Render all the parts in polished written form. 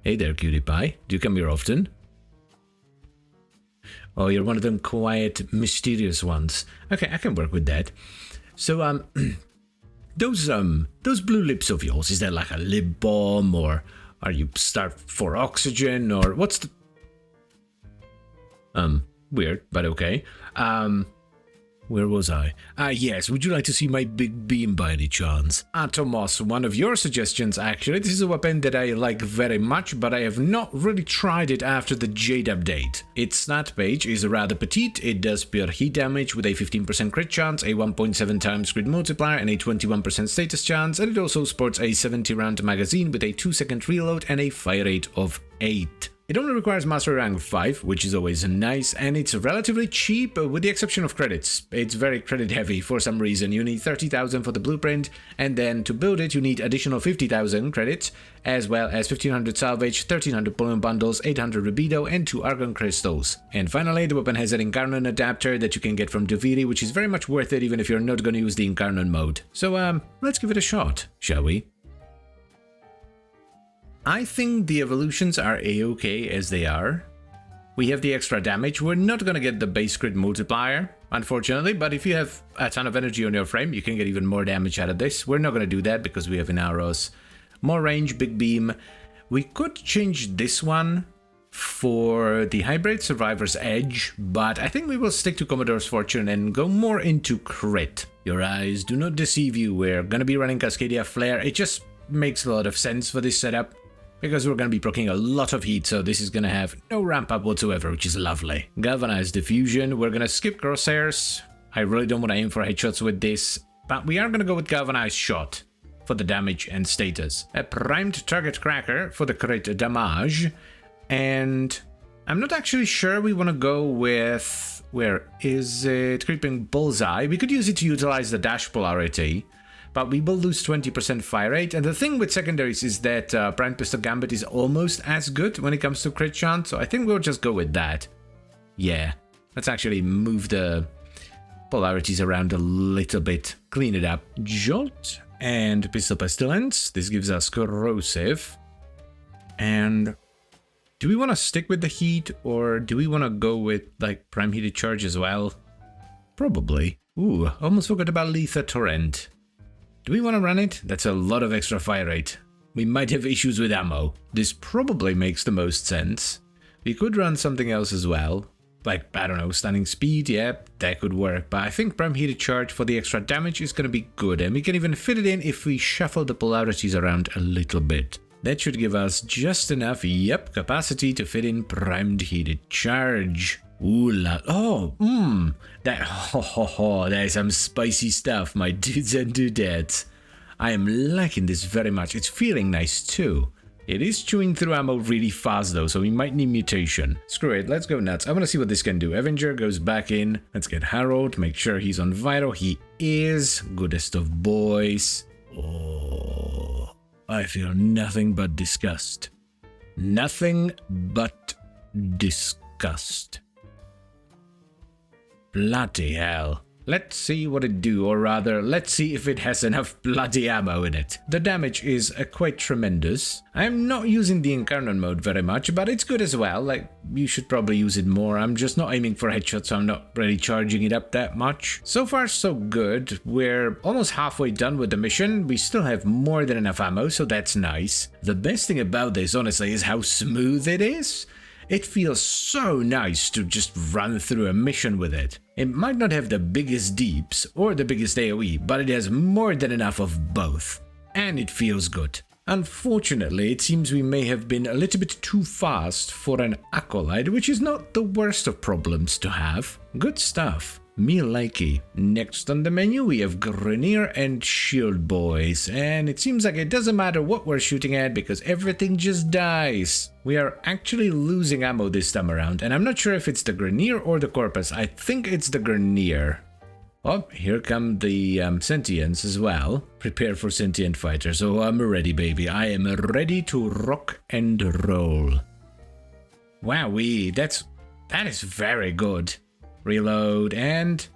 Hey there, cutie pie. Do you come here often? Oh, you're one of them quiet, mysterious ones. Okay, I can work with that. So, those blue lips of yours, is that like a lip balm, or are you starved for oxygen, or what's the... Weird, but okay. Where was I? Yes, would you like to see my big beam by any chance? Atomos, one of your suggestions actually. This is a weapon that I like very much, but I have not really tried it after the Jade update. Its stat page is rather petite. It does pure heat damage with a 15% crit chance, a 1.7 times crit multiplier, and a 21% status chance, and it also sports a 70 round magazine with a 2-second reload and a fire rate of 8. It only requires Mastery Rank 5, which is always nice, and it's relatively cheap with the exception of credits. It's very credit heavy for some reason. You need 30,000 for the blueprint, and then to build it you need additional 50,000 credits, as well as 1500 salvage, 1300 bullion bundles, 800 rubido, and 2 argon crystals. And finally, the weapon has an Incarnon adapter that you can get from Duviri, which is very much worth it even if you're not going to use the Incarnon mode. So let's give it a shot, shall we? I think the evolutions are a-okay as they are. We have the extra damage. We're not gonna get the base crit multiplier, unfortunately, but if you have a ton of energy on your frame, you can get even more damage out of this. We're not gonna do that because we have an arrows. More range, big beam. We could change this one for the Hybrid Survivor's Edge, but I think we will stick to Commodore's Fortune and go more into crit. Your eyes do not deceive you. We're gonna be running Cascadia Flare. It just makes a lot of sense for this setup, because we're going to be proccing a lot of heat, so this is going to have no ramp up whatsoever, which is lovely. Galvanized Diffusion, we're going to skip Crosshairs. I really don't want to aim for headshots with this, but we are going to go with Galvanized Shot for the damage and status. A Primed Target Cracker for the crit damage, and I'm not actually sure we want to go with... where is it? Creeping Bullseye. We could use it to utilize the dash polarity, but we will lose 20% fire rate. And the thing with secondaries is that Prime Pistol Gambit is almost as good when it comes to crit chance, so I think we'll just go with that. Yeah, let's actually move the polarities around a little bit, clean it up. Jolt and Pistol Pestilence. This gives us Corrosive. And do we want to stick with the heat, or do we want to go with like Prime Heated Charge as well? Probably. Ooh, almost forgot about Letha Torrent. Do we want to run it? That's a lot of extra fire rate. We might have issues with ammo. This probably makes the most sense. We could run something else as well. Like, I don't know, Stunning Speed, yeah, that could work. But I think Prime Heated Charge for the extra damage is going to be good. And we can even fit it in if we shuffle the polarities around a little bit. That should give us just enough, yep, capacity to fit in Primed Heated Charge. Ooh la, that is some spicy stuff, my dudes and dudettes. I am liking this very much. It's feeling nice too. It is chewing through ammo really fast though, so we might need mutation. Screw it, let's go nuts. I want to see what this can do. Avenger goes back in. Let's get Harold, make sure he's on vital. He is. Goodest of boys. Oh, I feel nothing but disgust. Nothing but disgust. Bloody hell. Let's see what it do, or rather, let's see if it has enough bloody ammo in it. The damage is quite tremendous. I'm not using the Incarnon mode very much, but it's good as well. Like, you should probably use it more. I'm just not aiming for headshots, so I'm not really charging it up that much. So far, so good. We're almost halfway done with the mission. We still have more than enough ammo, so that's nice. The best thing about this, honestly, is how smooth it is. It feels so nice to just run through a mission with it. It might not have the biggest deeps or the biggest AoE, but it has more than enough of both. And it feels good. Unfortunately, it seems we may have been a little bit too fast for an Acolyte, which is not the worst of problems to have. Good stuff. Me likey. Next on the menu we have Grenier and Shield Boys, and it seems like it doesn't matter what we're shooting at because everything just dies. We are actually losing ammo this time around, and I'm not sure if it's the Grenier or the Corpus. I think it's the Grenier. Oh, here come the Sentients as well. Prepare for Sentient Fighters. Oh, I'm ready, baby. I am ready to rock and roll. Wowee, that is very good. Reload, and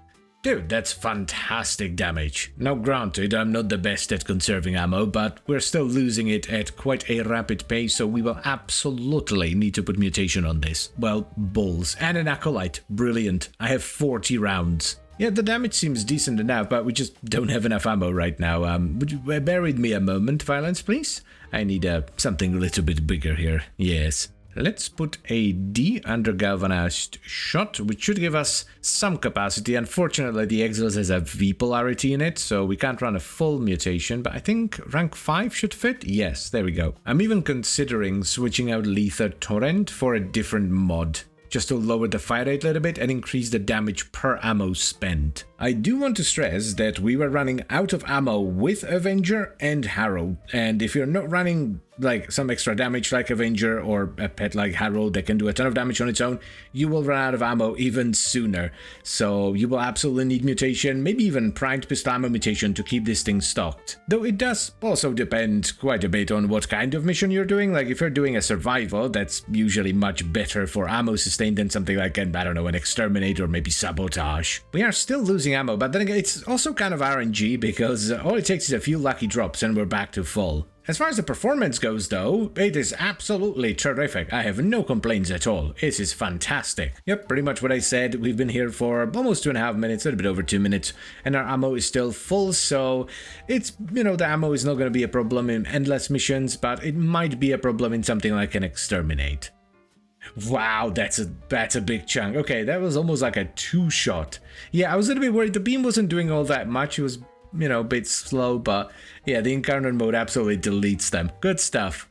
Dude, that's fantastic damage. Now granted, I'm not the best at conserving ammo, but we're still losing it at quite a rapid pace, so we will absolutely need to put mutation on this. Well, balls. And an acolyte. Brilliant. I have 40 rounds. Yeah, the damage seems decent enough, but we just don't have enough ammo right now. Would you bear with me a moment, Violence, please? I need something a little bit bigger here. Yes. Let's put a D under galvanized shot, which should give us some capacity. Unfortunately, the Exiles has a V polarity in it, so we can't run a full mutation, but I think rank 5 should fit? Yes, there we go. I'm even considering switching out Lether Torrent for a different mod, just to lower the fire rate a little bit and increase the damage per ammo spent. I do want to stress that we were running out of ammo with Avenger and Harrow, and if you're not running like some extra damage like Avenger or a pet like Harrow that can do a ton of damage on its own, you will run out of ammo even sooner. So you will absolutely need mutation, maybe even primed pistol ammo mutation to keep this thing stocked. Though it does also depend quite a bit on what kind of mission you're doing. Like if you're doing a survival, that's usually much better for ammo sustain than something like an exterminate or maybe sabotage. We are still losing ammo, but then again, it's also kind of RNG because all it takes is a few lucky drops and we're back to full. As far as the performance goes though, it is absolutely terrific. I have no complaints at all. It is fantastic. Yep, pretty much what I said. We've been here for almost 2.5 minutes, a little bit over 2 minutes, and our ammo is still full, so it's, the ammo is not going to be a problem in endless missions, but it might be a problem in something like an exterminate. Wow, that's a big chunk. Okay, that was almost like a 2-shot. Yeah, I was a little bit worried. The beam wasn't doing all that much. It was a bit slow, but yeah, the encounter mode absolutely deletes them. Good stuff.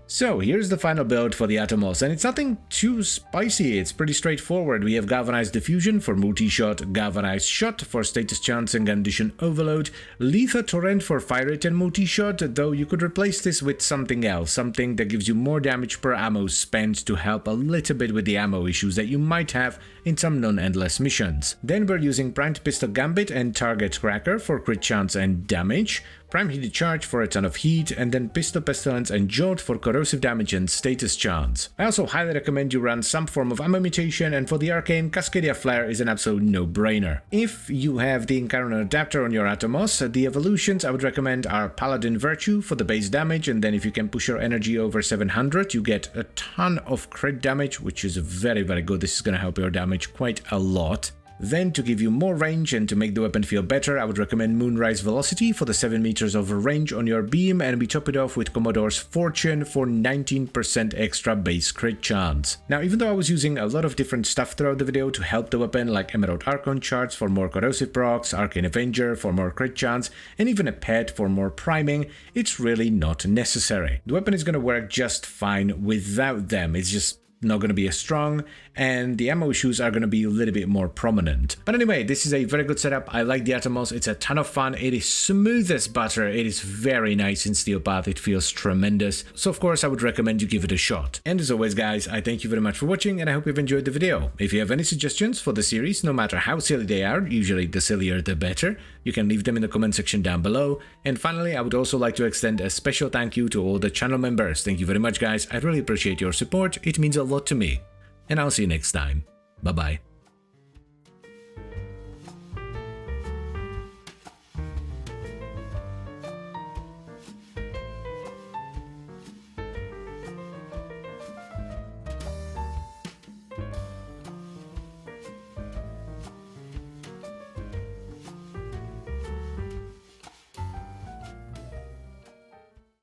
So here's the final build for the Atomos, and it's nothing too spicy, it's pretty straightforward. We have Galvanized Diffusion for multi-shot, Galvanized Shot for status chance and condition overload, Lether Torrent for fire rate and multi-shot, though you could replace this with something else, something that gives you more damage per ammo spent to help a little bit with the ammo issues that you might have in some non-endless missions. Then we're using Primed Pistol Gambit and Target Cracker for crit chance and damage, Prime Heated Charge for a ton of heat, and then Pistol Pestilence and Jolt for corrosive damage and status chance. I also highly recommend you run some form of ammo mutation, and for the Arcane, Cascadia Flare is an absolute no-brainer. If you have the Encounter Adapter on your Atomos, the evolutions I would recommend are Paladin Virtue for the base damage, and then if you can push your energy over 700, you get a ton of crit damage, which is very, very good. This is going to help your damage quite a lot. Then, to give you more range and to make the weapon feel better, I would recommend Moonrise Velocity for the 7 meters of range on your beam, and we top it off with Commodore's Fortune for 19% extra base crit chance. Now, even though I was using a lot of different stuff throughout the video to help the weapon, like Emerald Archon Charts for more corrosive procs, Arcane Avenger for more crit chance, and even a pet for more priming, it's really not necessary. The weapon is going to work just fine without them. It's just not going to be as strong, and the ammo issues are going to be a little bit more prominent. But anyway, this is a very good setup. I like the Atomos. It's a ton of fun. It is smooth as butter. It is very nice in Steel Path. It feels tremendous. So of course, I would recommend you give it a shot. And as always, guys, I thank you very much for watching, and I hope you've enjoyed the video. If you have any suggestions for the series, no matter how silly they are, usually the sillier the better, you can leave them in the comment section down below. And finally, I would also like to extend a special thank you to all the channel members. Thank you very much, guys. I really appreciate your support. It means a lot to me. And I'll see you next time. Bye-bye.